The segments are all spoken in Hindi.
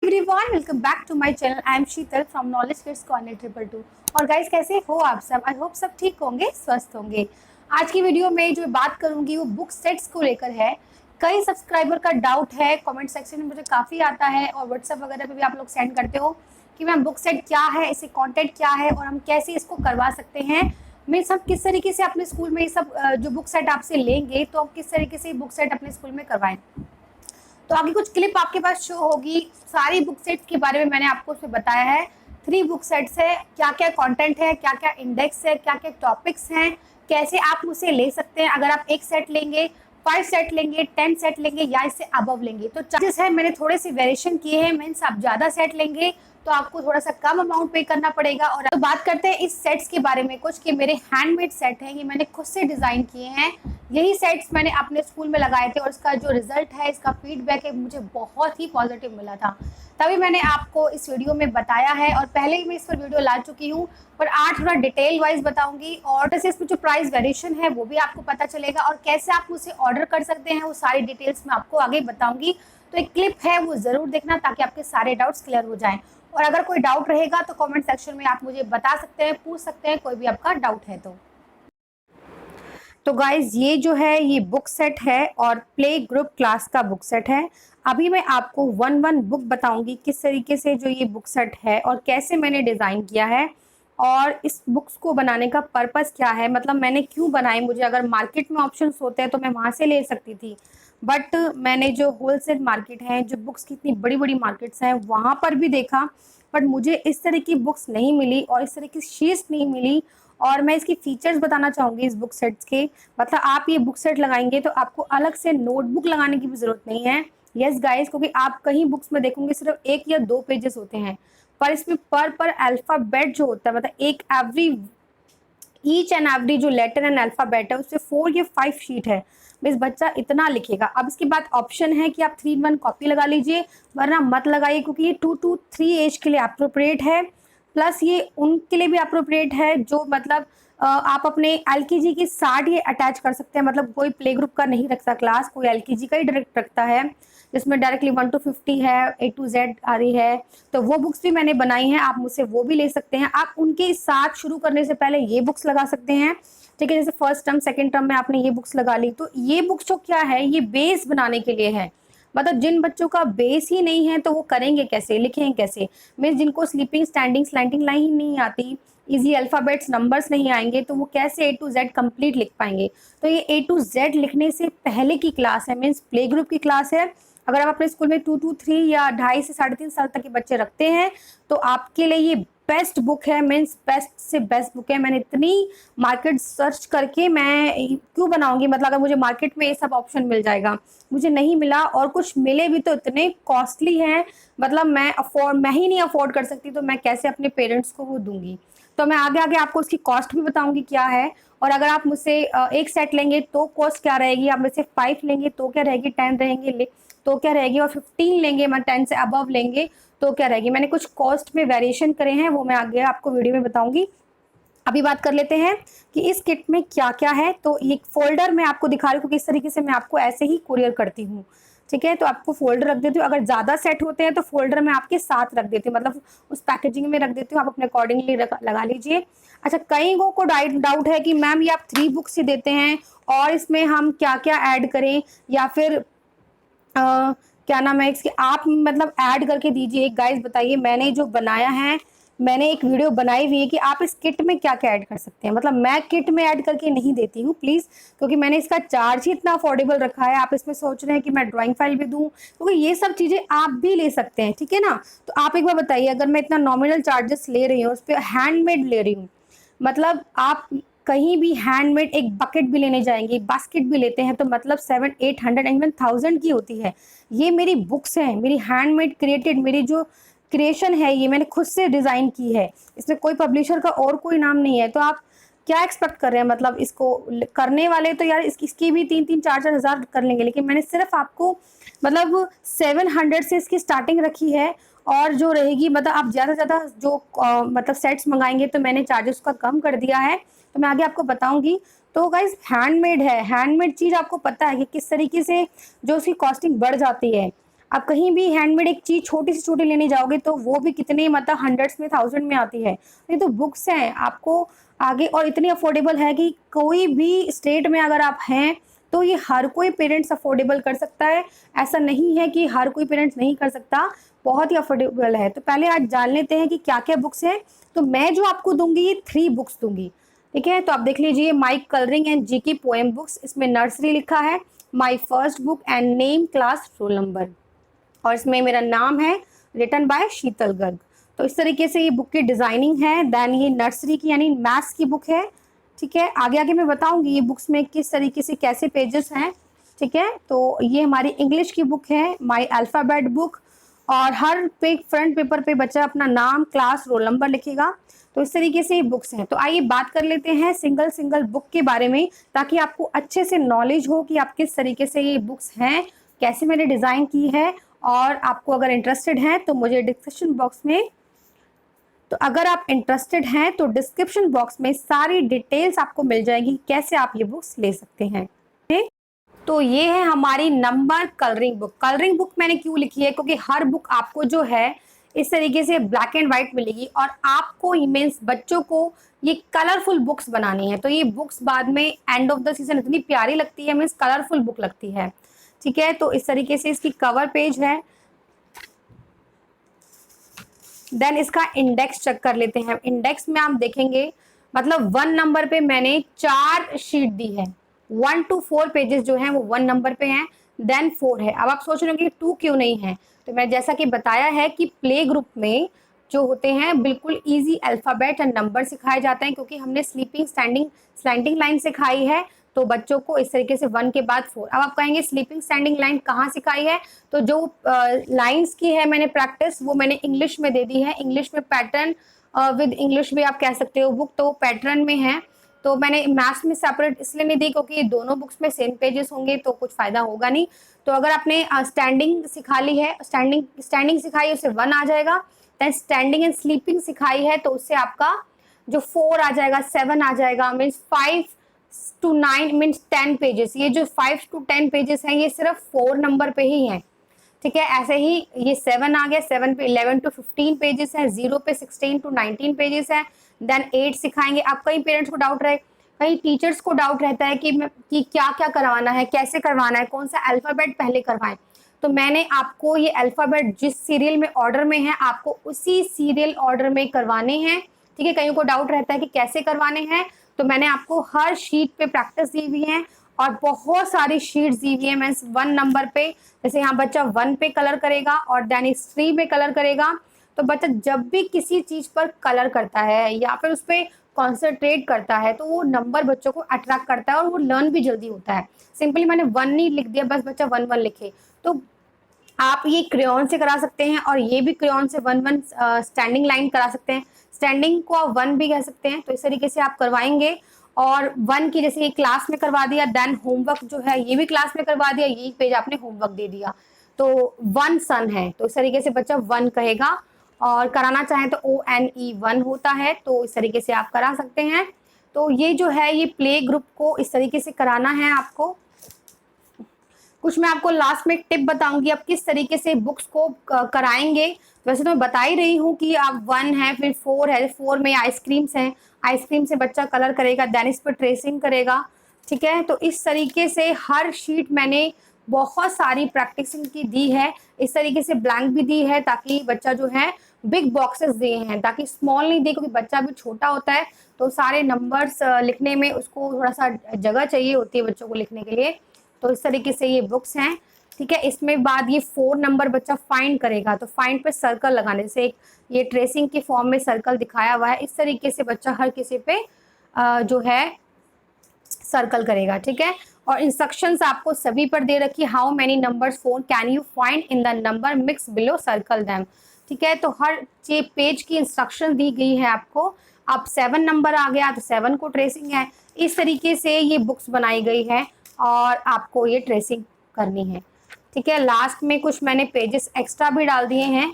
Everyone, welcome back to my channel. I am Sheetal from knowledge kids corner 222। और गाइस, कैसे हो आप सब? आई होप सब ठीक होंगे, स्वस्थ होंगे। आज की वीडियो में जो बात करूंगी वो बुक सेट्स को लेकर है। कई सब्सक्राइबर का डाउट है, कमेंट सेक्शन में मुझे काफ़ी आता है और व्हाट्सएप वगैरह पे भी आप लोग सेंड करते हो कि मैम बुक सेट क्या है, इसे कंटेंट क्या है और हम कैसे इसको करवा सकते हैं। मैं सब किस तरीके से अपने स्कूल में ये सब जो बुक सेट आपसे लेंगे तो हम किस तरीके से बुक सेट अपने स्कूल में करवाएं। तो आगे कुछ क्लिप आपके पास शो होगी। सारी बुक सेट्स के बारे में मैंने आपको उसमें बताया है। 3 बुक सेट्स है, क्या क्या कंटेंट है, क्या क्या इंडेक्स है, क्या क्या टॉपिक्स हैं, कैसे आप उसे ले सकते हैं। अगर आप 1 सेट लेंगे, 5 सेट लेंगे, 10 सेट लेंगे या इससे अबव लेंगे तो चार्जेस है मैंने थोड़े से वेरिएशन किए हैं। मीन्स आप ज़्यादा सेट लेंगे तो आपको थोड़ा सा कम अमाउंट पे करना पड़ेगा। और तो बात करते हैं इस सेट्स के बारे में कुछ कि मेरे हैंडमेड सेट हैं, ये मैंने खुद से डिज़ाइन किए हैं। यही सेट्स मैंने अपने स्कूल में लगाए थे और इसका जो रिजल्ट है, इसका फीडबैक है, मुझे बहुत ही पॉजिटिव मिला था। तभी मैंने आपको इस वीडियो में बताया है और पहले ही मैं इस पर वीडियो ला चुकी हूँ, पर आज थोड़ा डिटेल वाइज बताऊंगी और जैसे इसमें जो प्राइस वेरिएशन है वो भी आपको पता चलेगा और कैसे आप मुझसे ऑर्डर कर सकते हैं वो सारी डिटेल्स मैं आपको आगे बताऊंगी। तो एक क्लिप है वो ज़रूर देखना ताकि आपके सारे डाउट्स क्लियर हो जाएं। और अगर कोई डाउट रहेगा तो कमेंट सेक्शन में आप मुझे बता सकते हैं, पूछ सकते हैं, कोई भी आपका डाउट है तो गाइज ये जो है ये बुक सेट है और प्ले ग्रुप क्लास का बुक सेट है। अभी मैं आपको वन बुक बताऊंगी किस तरीके से जो ये बुक सेट है और कैसे मैंने डिज़ाइन किया है और इस बुक्स को बनाने का पर्पस क्या है, मतलब मैंने क्यों बनाए। मुझे अगर मार्केट में ऑप्शंस होते हैं तो मैं वहाँ से ले सकती थी, बट मैंने जो होलसेल मार्केट है, जो बुक्स की इतनी बड़ी बड़ी मार्केट्स हैं वहाँ पर भी देखा, बट मुझे इस तरह की बुक्स नहीं मिली और इस तरह की शीट्स नहीं मिली। और मैं इसकी फीचर्स बताना चाहूँगी इस बुक सेट्स के। मतलब आप ये बुक सेट लगाएंगे तो आपको अलग से नोटबुक लगाने की भी ज़रूरत नहीं है। यस गाइस, क्योंकि आप कहीं बुक्स में देखोगे सिर्फ 1 या 2 पेजेस होते हैं, पर इसमें पर अल्फ़ाबेट जो होता है, मतलब एक एवरी ईच एंड एवरी जो लेटर एंड अल्फ़ाबेट है उससे 4 या 5 शीट है। बस बच्चा इतना लिखेगा। अब इसके बाद ऑप्शन है कि आप 3-in-1 कॉपी लगा लीजिए, वरना मत लगाइए क्योंकि ये 2 to 3 एज के लिए अप्रोप्रिएट है। प्लस ये उनके लिए भी अप्रोप्रिएट है जो मतलब आप अपने एलकेजी के साथ ये अटैच कर सकते हैं। मतलब कोई प्ले ग्रुप का नहीं रखता क्लास, कोई एलकेजी का ही डायरेक्ट रखता है जिसमें डायरेक्टली 1 to 50 है, A to Z आ रही है। तो वो बुक्स भी मैंने बनाई हैं, आप मुझसे वो भी ले सकते हैं। आप उनके साथ शुरू करने से पहले ये बुक्स लगा सकते हैं, ठीक है। जैसे फर्स्ट टर्म सेकेंड टर्म में आपने ये बुक्स लगा ली तो ये बुक्स जो क्या है, ये बेस बनाने के लिए है। मतलब जिन बच्चों का बेस ही नहीं है तो वो करेंगे कैसे, लिखेंगे कैसे। मीन्स जिनको स्लीपिंग स्टैंडिंग स्लैंटिंग लाइन ही नहीं आती, इजी अल्फ़ाबेट्स नंबर्स नहीं आएंगे, तो वो कैसे A to Z कंप्लीट लिख पाएंगे। तो ये A to Z लिखने से पहले की क्लास है, मीन्स प्ले ग्रुप की क्लास है। अगर आप अपने स्कूल में 2 to 3 या 2.5 से 3.5 साल तक के बच्चे रखते हैं तो आपके लिए ये बेस्ट बुक है। मीन्स बेस्ट से बेस्ट बुक है। मैंने इतनी मार्केट सर्च करके मैं क्यों बनाऊंगी, मतलब अगर मुझे मार्केट में ये सब ऑप्शन मिल जाएगा, मुझे नहीं मिला और कुछ मिले भी तो इतने कॉस्टली हैं, मतलब मैं ही नहीं अफोर्ड कर सकती तो मैं कैसे अपने पेरेंट्स को वो दूंगी। तो मैं आगे आगे आपको उसकी कॉस्ट भी बताऊंगी क्या है। और अगर आप मुझसे 1 सेट लेंगे तो कॉस्ट क्या रहेगी, आप मुझसे 5 लेंगे तो क्या रहेगी, 10 रहेंगे तो क्या रहेगी, और 15 लेंगे, मतलब 10 से अबव लेंगे तो क्या रहेगी। मैंने कुछ कॉस्ट में वेरिएशन करे हैं, वो मैं आगे आपको वीडियो में बताऊंगी। अभी बात कर लेते हैं कि इस किट में क्या क्या है। तो ये फोल्डर मैं आपको दिखा रही हूँ क्योंकि इस तरीके से मैं आपको ऐसे ही कुरियर करती हूँ, ठीक है। तो आपको फोल्डर रख देती हूँ, अगर ज़्यादा सेट होते हैं तो फोल्डर मैं आपके साथ रख देती हूँ, मतलब उस पैकेजिंग में रख देती हूँ, आप अपने अकॉर्डिंगली लगा लीजिए। अच्छा, कई को डाउट है कि मैम ये आप 3 बुक्स ही देते हैं और इसमें हम क्या क्या ऐड करें, या फिर क्या नाम है इसके, आप मतलब ऐड करके दीजिए। गाइस बताइए, मैंने जो बनाया है, मैंने एक वीडियो बनाई हुई है कि आप इस किट में क्या क्या ऐड कर सकते हैं। मतलब मैं किट में ऐड करके नहीं देती हूँ प्लीज़, क्योंकि मैंने इसका चार्ज ही इतना अफोर्डेबल रखा है। आप इसमें सोच रहे हैं कि मैं ड्राइंग फाइल भी दूँ, क्योंकि ये सब चीज़ें आप भी ले सकते हैं, ठीक है ना। तो आप एक बार बताइए, अगर मैं इतना नॉमिनल चार्जेस ले रही हूँ, उस पर हैंडमेड ले रही हूँ, मतलब आप कहीं भी हैंडमेड एक बकेट भी लेने जाएंगे, बास्केट भी लेते हैं तो मतलब 700-800 इवन 1000 की होती है। ये मेरी बुक्स हैं, मेरी हैंडमेड क्रिएटेड, मेरी जो क्रिएशन है ये मैंने खुद से डिज़ाइन की है। इसमें कोई पब्लिशर का और कोई नाम नहीं है। तो आप क्या एक्सपेक्ट कर रहे हैं, मतलब इसको करने वाले तो यार इसकी भी 3-4 हज़ार कर लेंगे, लेकिन मैंने सिर्फ आपको मतलब 700 से इसकी स्टार्टिंग रखी है। और जो रहेगी, मतलब आप ज़्यादा से ज़्यादा जो मतलब सेट्स मंगाएंगे तो मैंने चार्जेस का कम कर दिया है, तो मैं आगे आपको बताऊंगी। तो गाइज हैंडमेड है, हैंडमेड चीज़ आपको पता है कि किस तरीके से जो उसकी कॉस्टिंग बढ़ जाती है। आप कहीं भी हैंडमेड एक चीज़ छोटी से छोटी लेने जाओगे तो वो भी कितने मतलब हंड्रेड्स में, थाउजेंड में आती है। ये तो बुक्स हैं आपको आगे, और इतनी अफोर्डेबल है कि कोई भी स्टेट में अगर आप हैं तो ये हर कोई पेरेंट्स अफोर्डेबल कर सकता है। ऐसा नहीं है कि हर कोई पेरेंट्स नहीं कर सकता, बहुत ही अफोर्डेबल है। तो पहले आज जान लेते हैं कि क्या क्या बुक्स हैं। तो मैं जो आपको दूंगी ये 3 बुक्स दूंगी, ठीक है। तो आप देख लीजिए, माई कलरिंग एंड जी की पोएम बुक्स, इसमें नर्सरी लिखा है, my first book and name class roll number, और इसमें मेरा नाम है, रिटन बाय शीतल गर्ग। तो इस तरीके से ये बुक की डिज़ाइनिंग है। देन ये नर्सरी की यानी मैथ्स की बुक है, ठीक है। आगे आगे मैं बताऊंगी ये बुक्स में किस तरीके से कैसे पेजेस हैं, ठीक है। तो ये हमारी इंग्लिश की बुक है, माई अल्फ़ाबेट बुक, और हर पे फ्रंट पेपर पे बच्चा अपना नाम, क्लास, रोल नंबर लिखेगा। तो इस तरीके से ये बुक्स हैं। तो आइए बात कर लेते हैं सिंगल सिंगल बुक के बारे में, ताकि आपको अच्छे से नॉलेज हो कि आप किस तरीके से ये बुक्स हैं, कैसे मैंने डिज़ाइन की है। और आपको अगर इंटरेस्टेड हैं तो मुझे डिस्क्रिप्शन बॉक्स में, तो अगर आप इंटरेस्टेड हैं तो डिस्क्रिप्शन बॉक्स में सारी डिटेल्स आपको मिल जाएगी कैसे आप ये बुक्स ले सकते हैं, ठीक। तो ये है हमारी number colouring book. Colouring book मैंने क्यों लिखी है, क्योंकि हर बुक आपको जो है इस तरीके से ब्लैक एंड वाइट मिलेगी, और आपको मीन्स बच्चों को ये कलरफुल बुक्स बनानी है। तो ये बुक्स बाद में एंड ऑफ द सीजन इतनी प्यारी लगती है, मीन्स कलरफुल बुक लगती है, ठीक है। तो इस तरीके से इसकी कवर पेज है। देन इसका इंडेक्स चेक कर लेते हैं। इंडेक्स में आप देखेंगे मतलब 1 नंबर पे मैंने 4 शीट दी है, 1 to 4 पेजेस जो हैं वो 1 नंबर पे हैं, देन 4 है। अब आप सोच रहे हो कि 2 क्यों नहीं है, तो मैं जैसा कि बताया है कि प्ले ग्रुप में जो होते हैं बिल्कुल इजी अल्फ़ाबेट एंड नंबर सिखाए जाते हैं, क्योंकि हमने स्लीपिंग, स्टैंडिंग, स्लैंटिंग लाइन सिखाई है। तो बच्चों को इस तरीके से 1 के बाद 4। अब आप कहेंगे स्लीपिंग स्टैंडिंग लाइन कहाँ सिखाई है, तो जो लाइंस की है मैंने प्रैक्टिस, वो मैंने इंग्लिश में दे दी है। इंग्लिश में पैटर्न विद इंग्लिश भी आप कह सकते हो बुक, तो पैटर्न में है। तो मैंने मैथ्स में सेपरेट इसलिए नहीं दी क्योंकि दोनों बुक्स में सेम पेजेस होंगे तो कुछ फ़ायदा होगा नहीं। तो अगर आपने स्टैंडिंग सिखा ली है, स्टैंडिंग सिखाई है, उससे 1 आ जाएगा। देन स्टैंडिंग एंड स्लीपिंग सिखाई है तो उससे आपका जो 4 आ जाएगा, 7 आ जाएगा, मीन्स 5 to 9 मीन्स 10 पेजेस। ये जो 5 to 10 पेजेस हैं ये सिर्फ 4 नंबर पे ही हैं, ठीक है। ऐसे ही ये 7 आ गया, 7 पे 11 to 15 पेजेस हैं, 0 पे 16 to 19 पेजेस हैं। देन 8 सिखाएंगे। अब कई पेरेंट्स को डाउट रहे, कई टीचर्स को डाउट रहता है कि क्या क्या करवाना है, कैसे करवाना है, कौन सा अल्फ़ाबेट पहले करवाएं। तो मैंने आपको ये अल्फ़ाबेट जिस सीरियल में ऑर्डर में है आपको उसी सीरियल ऑर्डर में करवाने हैं, ठीक है। कईयों को डाउट रहता है कि कैसे करवाने हैं, तो मैंने आपको हर शीट पे प्रैक्टिस दी हुई है, और बहुत सारी शीट्स दी हुई है। मीन्स 1 नंबर पे, जैसे यहाँ बच्चा 1 पे कलर करेगा और देन 3 पे कलर करेगा। तो बच्चा जब भी किसी चीज़ पर कलर करता है या फिर उस पर कॉन्सेंट्रेट करता है तो वो नंबर बच्चों को अट्रैक्ट करता है और वो लर्न भी जल्दी होता है। सिंपली मैंने 1 नहीं लिख दिया, बस बच्चा 1 1 लिखे। तो आप ये क्रेयॉन से करा सकते हैं, और ये भी क्रेयॉन से 1 1 स्टैंडिंग लाइन करा सकते हैं। स्टैंडिंग को आप 1 भी कह सकते हैं। तो इस तरीके से आप करवाएंगे, और 1 की जैसे ये क्लास में करवा दिया, देन होमवर्क जो है ये भी क्लास में करवा दिया, ये पेज आपने होमवर्क दे दिया। तो 1 सन है, तो इस तरीके से बच्चा 1 कहेगा। और कराना चाहें तो ONE 1 होता है, तो इस तरीके से आप करा सकते हैं। तो ये जो है ये प्ले ग्रुप को इस तरीके से कराना है आपको। कुछ मैं आपको लास्ट में एक टिप बताऊंगी आप किस तरीके से बुक्स को कराएंगे। वैसे तो मैं बता ही रही हूँ कि आप 1 है, फिर 4 है, 4 में आइसक्रीम्स हैं, आइसक्रीम से बच्चा कलर करेगा, देन इस पर ट्रेसिंग करेगा, ठीक है। तो इस तरीके से हर शीट मैंने बहुत सारी प्रैक्टिसिंग की दी है। इस तरीके से ब्लैंक भी दी है ताकि बच्चा जो है, बिग बॉक्सेस दिए हैं ताकि स्मॉल नहीं दे, क्योंकि बच्चा भी छोटा होता है तो सारे नंबर्स लिखने में उसको थोड़ा सा जगह चाहिए होती है बच्चों को लिखने के लिए। तो इस तरीके से ये बुक्स हैं, ठीक है। इसमें बाद ये 4 नंबर बच्चा फाइंड करेगा, तो फाइंड पे सर्कल लगाने से एक ये ट्रेसिंग के फॉर्म में सर्कल दिखाया हुआ है। इस तरीके से बच्चा हर किसी पे जो है सर्कल करेगा, ठीक है। और इंस्ट्रक्शंस आपको सभी पर दे रखी, how many numbers 4 can you find in the number mix below circle them, ठीक है। तो हर पेज की इंस्ट्रक्शन दी गई है आपको। अब 7 नंबर आ गया तो 7 को ट्रेसिंग है। इस तरीके से ये बुक्स बनाई गई है और आपको ये ट्रेसिंग करनी है, ठीक है। लास्ट में कुछ मैंने पेजेस एक्स्ट्रा भी डाल दिए हैं,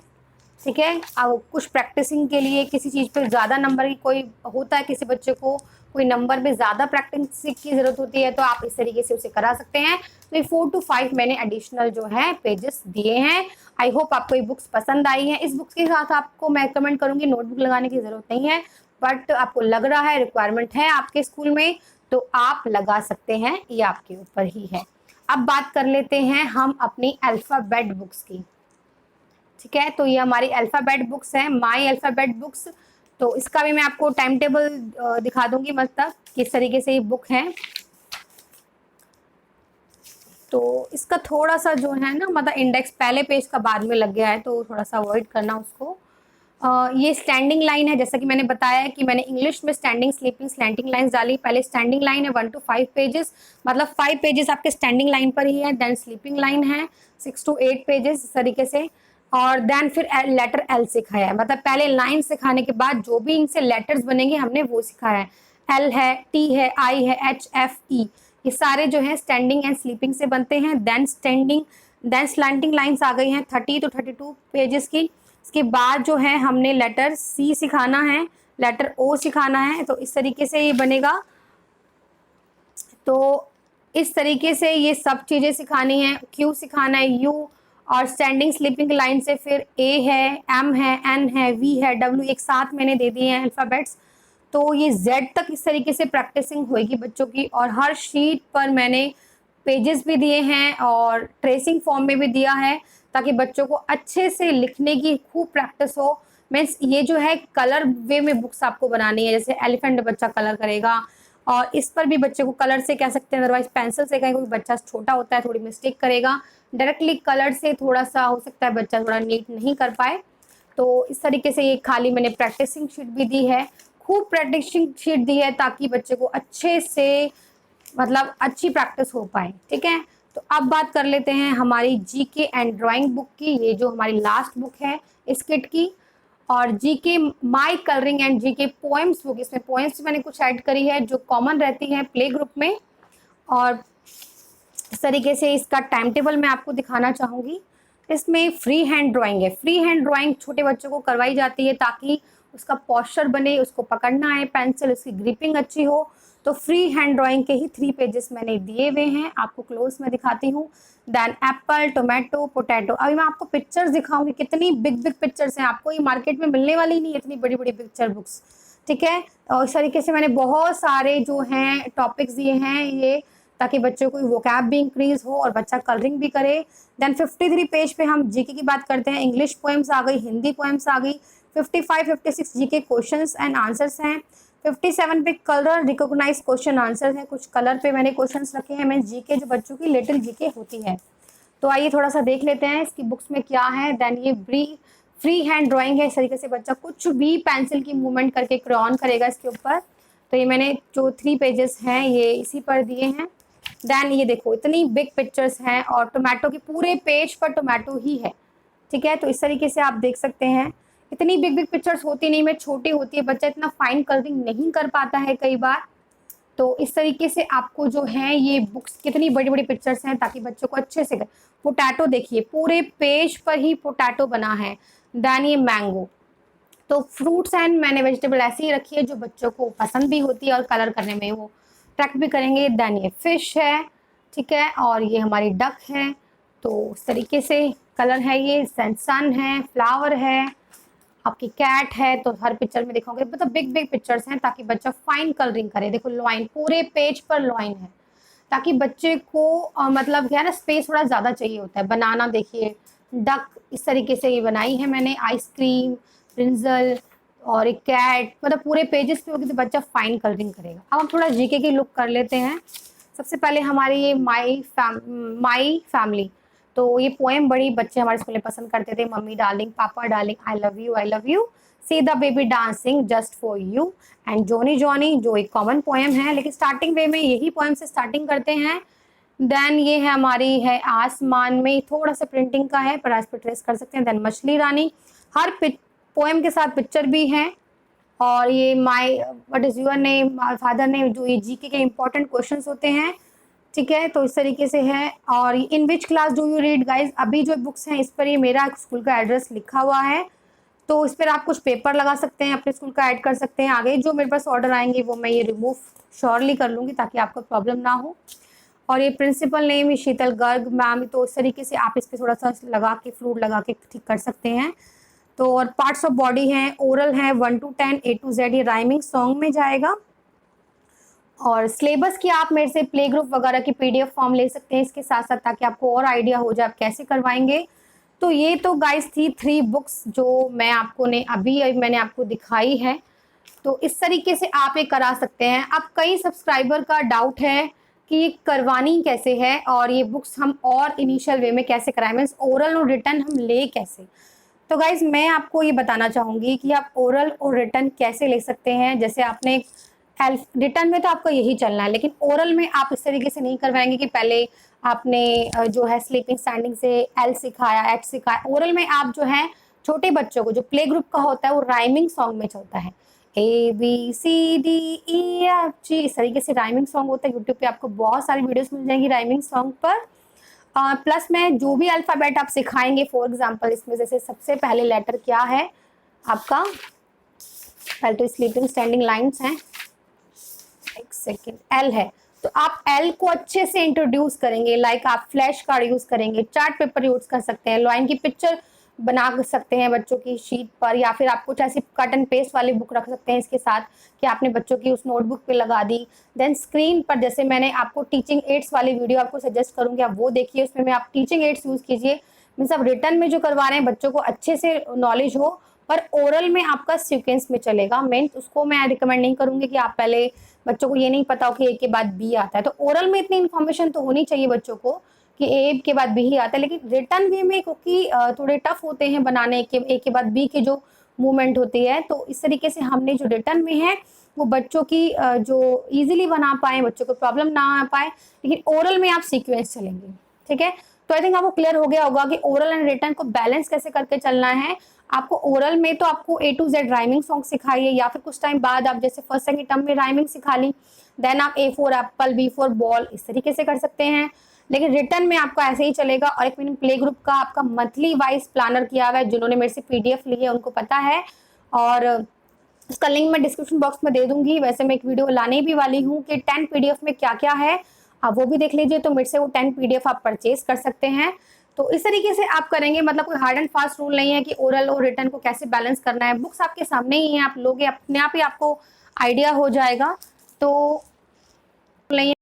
ठीक है। अब कुछ प्रैक्टिसिंग के लिए किसी चीज़ पे ज़्यादा नंबर की कोई होता है, किसी बच्चे को कोई नंबर में ज़्यादा प्रैक्टिस की ज़रूरत होती है, तो आप इस तरीके से उसे करा सकते हैं। तो ये 4 to 5 मैंने एडिशनल जो है पेजेस दिए हैं। आई होप आपको ये बुक्स पसंद आई हैं। इस बुक्स के साथ आपको मैं रिकमेंड करूँगी नोटबुक लगाने की ज़रूरत नहीं है, बट आपको लग रहा है रिक्वायरमेंट है आपके स्कूल में, तो आप लगा सकते हैं, ये आपके ऊपर ही है। अब बात कर लेते हैं हम अपनी अल्फ़ाबेट बुक्स की। ठीक है, तो ये हमारी अल्फ़ाबेट बुक्स हैं, माई अल्फ़ाबेट बुक्स। तो इसका भी मैं आपको टाइम टेबल दिखा दूंगी, मतलब किस तरीके से ये बुक है। तो इसका थोड़ा सा जो है ना, मतलब इंडेक्स पहले पेज का बाद में लग गया है, तो थोड़ा सा अवॉइड करना उसको। ये स्टैंडिंग लाइन है, जैसा कि मैंने बताया कि मैंने इंग्लिश में स्टैंडिंग, स्लीपिंग, स्लैंटिंग लाइंस डाली। पहले स्टैंडिंग लाइन है 1 to 5 पेजेस, मतलब 5 पेजेस आपके स्टैंडिंग लाइन पर ही है। देन स्लीपिंग लाइन है 6 to 8 पेजेस इस तरीके से। और देन फिर लेटर एल सिखाया है, मतलब पहले लाइन सिखाने के बाद जो भी इनसे लेटर्स बनेंगे हमने वो सिखाया है। एल है, टी है, आई है, एच, एफ, ई, ये सारे जो है स्टैंडिंग एंड स्लीपिंग से बनते हैं। Then standing, then slanting lines आ गई हैं 30 to 32 पेजेस की। इसके बाद जो है हमने लेटर सी सिखाना है, लेटर ओ सिखाना है, तो इस तरीके से ये बनेगा। तो इस तरीके से ये सब चीज़ें सिखानी है। क्यू सिखाना है, यू, और स्टैंडिंग स्लीपिंग लाइन से फिर ए है, एम है, एन है, वी है, डब्ल्यू, एक साथ मैंने दे दिए हैं अल्फ़ाबेट्स। तो ये जेड तक इस तरीके से प्रैक्टिसिंग होएगी बच्चों की। और हर शीट पर मैंने पेजेस भी दिए हैं और ट्रेसिंग फॉर्म में भी दिया है, ताकि बच्चों को अच्छे से लिखने की खूब प्रैक्टिस हो। मीन्स ये जो है कलर वे में बुक्स आपको बनानी है, जैसे एलिफेंट बच्चा कलर करेगा, और इस पर भी बच्चे को कलर से कह सकते हैं, अदरवाइज पेंसिल से कहीं कोई बच्चा छोटा होता है थोड़ी मिस्टेक करेगा। डायरेक्टली कलर से थोड़ा सा हो सकता है बच्चा थोड़ा नीट नहीं कर पाए। तो इस तरीके से ये खाली मैंने प्रैक्टिसिंग शीट भी दी है, खूब प्रैक्टिसिंग शीट दी है, ताकि बच्चे को अच्छे से मतलब अच्छी प्रैक्टिस हो पाए। ठीक है, तो अब बात कर लेते हैं हमारी जीके एंड ड्राइंग बुक की, ये जो हमारी लास्ट बुक है इस किट की। और GK my colouring and GK poems book, इसमें पोएम्स मैंने कुछ ऐड करी है जो कॉमन रहती है प्ले ग्रुप में। और इस तरीके से इसका टाइम टेबल मैं आपको दिखाना चाहूँगी। इसमें फ्री हैंड ड्राइंग है। फ्री हैंड ड्राइंग छोटे बच्चों को करवाई जाती है ताकि उसका पॉस्चर बने, उसको पकड़ना है पेंसिल, उसकी ग्रिपिंग अच्छी हो। तो फ्री हैंड ड्राइंग के ही 3 पेजेस मैंने दिए हुए हैं, आपको क्लोज में दिखाती हूँ। Then apple, tomato, potato. अभी मैं आपको पिक्चर्स दिखाऊंगी, कितनी बिग बिग पिक्चर्स हैं, आपको ये मार्केट में मिलने वाली नहीं है इतनी बड़ी बड़ी पिक्चर बुक्स। ठीक है, और इस तरीके से मैंने बहुत सारे जो हैं टॉपिक्स दिए हैं ये, ताकि बच्चों को वोकैब भी इंक्रीज हो और बच्चा कलरिंग भी करे। देन 53 पेज पे हम जीके की बात करते हैं। इंग्लिश पोएम्स आ गई, हिंदी पोएम्स आ गई। 55, 56 जीके क्वेश्चंस एंड आंसर्स हैं। 57 पे कलर रिकॉग्नाइज क्वेश्चन आंसर है, कुछ कलर पे मैंने क्वेश्चंस रखे हैं। मैं जीके जो बच्चों की लिटिल जीके होती है, तो आइए थोड़ा सा देख लेते हैं इसकी बुक्स में क्या है। देन ये फ्री हैंड ड्राइंग है, इस तरीके से बच्चा कुछ भी पेंसिल की मूवमेंट करके क्रेयॉन करेगा इसके ऊपर। तो ये मैंने जो 3 पेजेस हैं ये इसी पर दिए हैं। देन ये देखो इतनी बिग पिक्चर्स हैं, और टोमेटो की पूरे पेज पर टोमेटो ही है। ठीक है, तो इस तरीके से आप देख सकते हैं। इतनी बिग बिग पिक्चर्स होती नहीं, में छोटी होती है, बच्चा इतना फाइन कलरिंग नहीं कर पाता है कई बार। तो इस तरीके से आपको जो है ये बुक्स कितनी बड़ी बड़ी पिक्चर्स हैं, ताकि बच्चों को अच्छे से पोटैटो देखिए पूरे पेज पर ही पोटैटो बना है। देन ये मैंगो। तो फ्रूट्स एंड मैंने वेजिटेबल ऐसी ही रखी है जो बच्चों को पसंद भी होती है और कलर करने में वो ट्रैक भी करेंगे। देन ये फिश है, ठीक है, और ये हमारी डक है। तो इस तरीके से कलर है, ये सन है, फ्लावर है, आपकी कैट है। तो हर पिक्चर में देखोगे मतलब बिग बिग पिक्चर्स हैं, ताकि बच्चा फाइन कलरिंग करे। देखो लॉइन, पूरे पेज पर लॉइन है, ताकि बच्चे को मतलब क्या है ना, स्पेस थोड़ा ज़्यादा चाहिए होता है। बनाना देखिए, डक इस तरीके से ये बनाई है मैंने, आइसक्रीम, ब्रिंजल, और एक कैट, मतलब पूरे पेजेस पे होगी तो बच्चा फाइन कलरिंग करेगा। अब हम थोड़ा जीके की लुक कर लेते हैं। सबसे पहले हमारी ये माई फैमिली। तो ये पोएम बड़ी बच्चे हमारे स्कूल में पसंद करते थे। मम्मी डार्लिंग, पापा darling, I love you, see the baby dancing just for you, and Johnny Johnny, जो एक कॉमन पोएम है, लेकिन स्टार्टिंग वे में यही पोएम से स्टार्टिंग करते हैं। देन ये है हमारी है आसमान में, थोड़ा सा प्रिंटिंग का है पर इस पर ट्रेस कर सकते हैं। देन मछली रानी, हर पोएम के साथ पिक्चर भी है। और ये माई what is your name, my father name, जो ये जीके के इंपॉर्टेंट क्वेश्चंस होते हैं। ठीक है, तो इस तरीके से है। और in which class do you read guys, अभी जो बुक्स हैं इस पर ये मेरा स्कूल का एड्रेस लिखा हुआ है। तो इस पर आप कुछ पेपर लगा सकते हैं, अपने स्कूल का ऐड कर सकते हैं। आगे जो मेरे पास ऑर्डर आएंगे वो मैं ये रिमूव श्योरली कर लूँगी ताकि आपको प्रॉब्लम ना हो। और ये प्रिंसिपल नेम शीतल गर्ग मैम, तो इस तरीके से आप इस पर थोड़ा सा लगा के फ्रूट लगा के ठीक कर सकते हैं। तो और पार्ट्स ऑफ बॉडी हैं, ओरल है 1 to 10, A to Z, ये राइमिंग सॉन्ग में जाएगा। और सिलेबस की आप मेरे से प्ले ग्रुप वगैरह की PDF फॉर्म ले सकते हैं इसके साथ साथ, ताकि आपको और आइडिया हो जाए आप कैसे करवाएंगे। तो ये तो गाइस थी 3 बुक्स जो मैंने आपको दिखाई है। तो इस तरीके से आप ये करा सकते हैं। अब कई सब्सक्राइबर का डाउट है कि ये करवानी कैसे है और ये बुक्स हम और इनिशियल वे में कैसे कराएं, मीन्स ओरल और रिटर्न हम ले कैसे। तो गाइज मैं आपको ये बताना चाहूँगी कि आप ओरल और रिटर्न कैसे ले सकते हैं। जैसे आपने रिटर्न में तो आपको यही चलना है, लेकिन ओरल में आप इस तरीके से नहीं करवाएंगे कि पहले आपने जो है स्लीपिंग स्टैंडिंग से L सिखाया, H सिखाया। ओरल में आप जो है छोटे बच्चों को जो प्ले ग्रुप का होता है वो राइमिंग सॉन्ग में चलता है, ABCDEFG, इस तरीके से राइमिंग सॉन्ग होता है। यूट्यूब पे आपको बहुत सारी वीडियोस मिल जाएंगी राइमिंग सॉन्ग पर। प्लस में जो भी अल्फ़ाबेट आप सिखाएंगे, फॉर एग्जांपल इसमें जैसे सबसे पहले लेटर क्या है आपका, पहले तो स्लीपिंग स्टैंडिंग लाइंस हैं, एक सेकेंड, L है। तो आप L को अच्छे से इंट्रोड्यूस करेंगे, लाइक आप फ्लैश कार्ड यूज करेंगे, चार्ट पेपर यूज कर सकते हैं, लाइन की पिक्चर बना सकते हैं बच्चों की शीट पर, या फिर आप कुछ ऐसी कट एंड पेस्ट वाली बुक रख सकते हैं इसके साथ कि आपने बच्चों की उस नोटबुक पे लगा दी। देन स्क्रीन पर जैसे मैंने आपको टीचिंग एड्स वाली वीडियो आपको सजेस्ट करूंगी, आप वो देखिए, उसमें मैं आप टीचिंग एड्स यूज कीजिए। मीन्स आप रिटर्न में जो करवा रहे हैं बच्चों को अच्छे से नॉलेज हो, पर ओरल में आपका सीक्वेंस में चलेगा। मीन्स उसको मैं रिकमेंड नहीं करूंगी कि आप पहले, बच्चों को ये नहीं पता हो कि A के बाद B आता है। तो ओरल में इतनी इन्फॉर्मेशन तो होनी चाहिए बच्चों को कि A के बाद B ही आता है, लेकिन रिटर्न वे में क्योंकि थोड़े टफ होते हैं बनाने के, A के बाद B के जो मूवमेंट होती है, तो इस तरीके से हमने जो रिटर्न में है वो बच्चों की जो इजीली बना पाए, बच्चों को प्रॉब्लम ना आ पाए, लेकिन ओरल में आप सीक्वेंस चलेंगे। ठीक है, तो आई थिंक आपको क्लियर हो गया होगा कि ओरल एंड रिटर्न को बैलेंस कैसे करके चलना है। आपको ओरल में तो आपको A to Z rhyming song सिखाइए, या फिर कुछ टाइम बाद आप जैसे फर्स्ट सेकंड टर्म में राइमिंग सिखा ली, देन आप A for Apple, B for ball, इस तरीके से कर सकते हैं। लेकिन रिटर्न में आपका ऐसे ही चलेगा। और एक मैंने प्ले ग्रुप का आपका मंथली वाइज प्लानर किया हुआ है, जिन्होंने मेरे से PDF ली है उनको पता है, और उसका लिंक मैं डिस्क्रिप्शन बॉक्स में दे दूंगी। वैसे मैं एक वीडियो लाने भी वाली हूँ कि 10 PDF में क्या क्या है, आप वो भी देख लीजिए। तो मेरे से वो 10 PDF आप परचेज कर सकते हैं। तो इस तरीके से आप करेंगे, मतलब कोई हार्ड एंड फास्ट रूल नहीं है कि ओरल और रिटर्न को कैसे बैलेंस करना है। बुक्स आपके सामने ही है, आप लोगे अपने आप ही आपको आइडिया हो जाएगा। तो नहीं,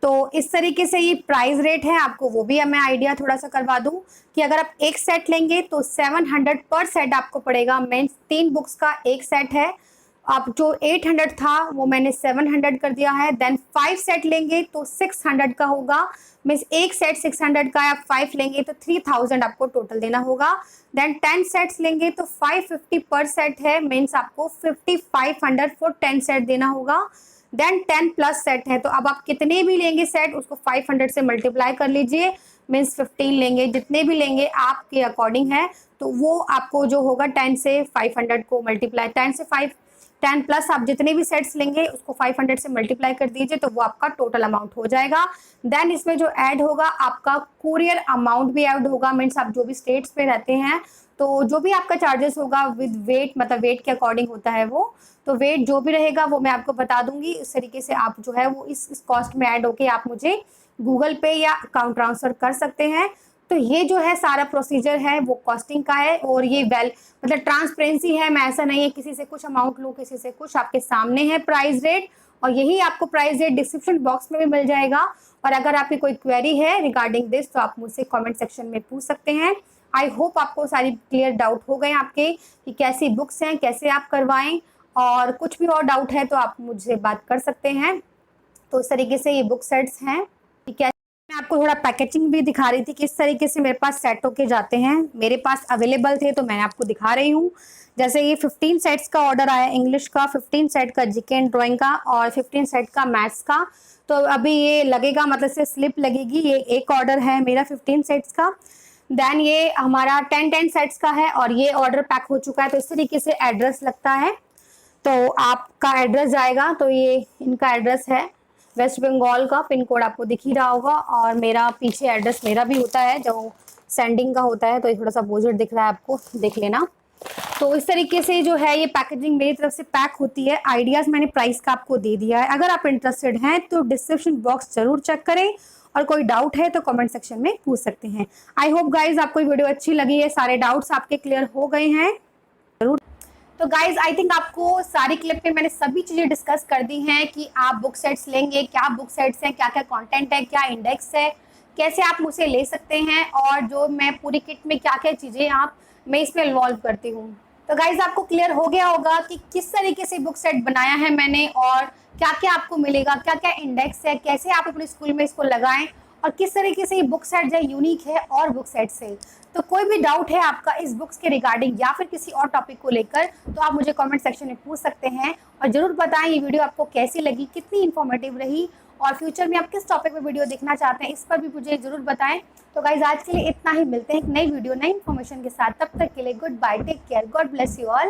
तो इस तरीके से ये प्राइस रेट है, आपको वो भी मैं आइडिया थोड़ा सा करवा दूं कि अगर आप एक सेट लेंगे तो 700 पर सेट आपको पड़ेगा। मीन्स 3 बुक्स का एक सेट है। आप जो 800 था वो मैंने 700 कर दिया है। देन 5 सेट लेंगे तो 600 का होगा। मीन्स एक सेट 600 का है, आप 5 लेंगे तो 3000 आपको टोटल देना होगा। देन 10 सेट्स लेंगे तो 550 पर सेट है। मीन्स आपको 5500 फॉर 10 सेट देना होगा। देन 10 प्लस सेट है, तो अब आप कितने भी लेंगे सेट उसको 500 से मल्टीप्लाई कर लीजिए। मीन्स 15 लेंगे, जितने भी लेंगे आपके अकॉर्डिंग है, तो वो आपको जो होगा 10 से 500 को मल्टीप्लाई, 10 प्लस आप जितने भी सेट्स लेंगे उसको 500 से मल्टीप्लाई कर दीजिए, तो वो आपका टोटल अमाउंट हो जाएगा। देन इसमें जो ऐड होगा आपका कुरियर अमाउंट भी ऐड होगा। मीन्स आप जो भी स्टेट्स में रहते हैं तो जो भी आपका चार्जेस होगा विद वेट, मतलब वेट के अकॉर्डिंग होता है वो, तो वेट जो भी रहेगा वो मैं आपको बता दूंगी। इस तरीके से आप जो है वो इस कॉस्ट में ऐड होके आप मुझे गूगल पे या अकाउंट ट्रांसफर कर सकते हैं। तो ये जो है सारा प्रोसीजर है वो कॉस्टिंग का है, और ये मतलब ट्रांसपेरेंसी है। मैं ऐसा नहीं है किसी से कुछ अमाउंट लूँ किसी से कुछ, आपके सामने है प्राइस रेट, और यही आपको प्राइस रेट डिस्क्रिप्शन बॉक्स में भी मिल जाएगा। और अगर आपकी कोई क्वेरी है रिगार्डिंग दिस तो आप मुझसे कमेंट सेक्शन में पूछ सकते हैं। आई होप आपको सारी क्लियर डाउट हो गए आपके कि कैसी बुक्स हैं, कैसे आप करवाएं, और कुछ भी और डाउट है तो आप मुझसे बात कर सकते हैं। तो इस तरीके से ये बुक सेट्स हैं। ठीक है, मैं आपको थोड़ा पैकेजिंग भी दिखा रही थी किस तरीके से मेरे पास सेट होके जाते हैं, मेरे पास अवेलेबल थे तो मैं आपको दिखा रही हूँ। जैसे ये 15 सेट्स का ऑर्डर आया इंग्लिश का, 15 सेट का जीके एंड ड्राइंग का, और 15 सेट का मैथ्स का। तो अभी ये लगेगा, मतलब से स्लिप लगेगी। ये एक ऑर्डर है मेरा 15 सेट्स का। देन ये हमारा 10 सेट्स का है, और ये ऑर्डर पैक हो चुका है। तो इस तरीके से एड्रेस लगता है, तो आपका एड्रेस जाएगा। तो ये इनका एड्रेस है वेस्ट बंगाल का, पिन कोड आपको दिख ही रहा होगा, और मेरा पीछे एड्रेस मेरा भी होता है जो सेंडिंग का होता है, तो ये थोड़ा सा बोझिल दिख रहा है आपको, देख लेना। तो इस तरीके से जो है ये पैकेजिंग मेरी तरफ से पैक होती है। आइडियाज़ मैंने प्राइस का आपको दे दिया है। अगर आप इंटरेस्टेड हैं तो डिस्क्रिप्शन बॉक्स जरूर चेक करें, और कोई डाउट है तो कमेंट सेक्शन में पूछ सकते हैं। आई होप गाइज आपको ये वीडियो अच्छी लगी है, सारे डाउट्स आपके क्लियर हो गए हैं जरूर। तो गाइज आई थिंक आपको सारी क्लिप में मैंने सभी चीज़ें डिस्कस कर दी हैं कि आप बुक सेट्स लेंगे, क्या बुक सेट्स हैं, क्या क्या कंटेंट है, क्या इंडेक्स है, कैसे आप मुझसे ले सकते हैं, और जो मैं पूरी किट में क्या क्या चीज़ें मैं इसमें इन्वॉल्व करती हूँ। तो गाइज आपको क्लियर हो गया होगा कि किस तरीके से बुक सेट बनाया है मैंने, और क्या क्या आपको मिलेगा, क्या क्या इंडेक्स है, कैसे आप अपने स्कूल में इसको लगाएं, और किस तरीके से ये बुक सेट जो यूनिक है और बुक सेट से। तो कोई भी डाउट है आपका इस बुक्स के रिगार्डिंग या फिर किसी और टॉपिक को लेकर, तो आप मुझे कमेंट सेक्शन में पूछ सकते हैं, और ज़रूर बताएं ये वीडियो आपको कैसी लगी, कितनी इन्फॉर्मेटिव रही, और फ्यूचर में आप किस टॉपिक पे वीडियो देखना चाहते हैं इस पर भी मुझे ज़रूर बताएं। तो गाइज आज के लिए इतना ही, मिलते हैं एक नई वीडियो नई इन्फॉर्मेशन के साथ। तब तक के लिए good bye, take care, God bless you all.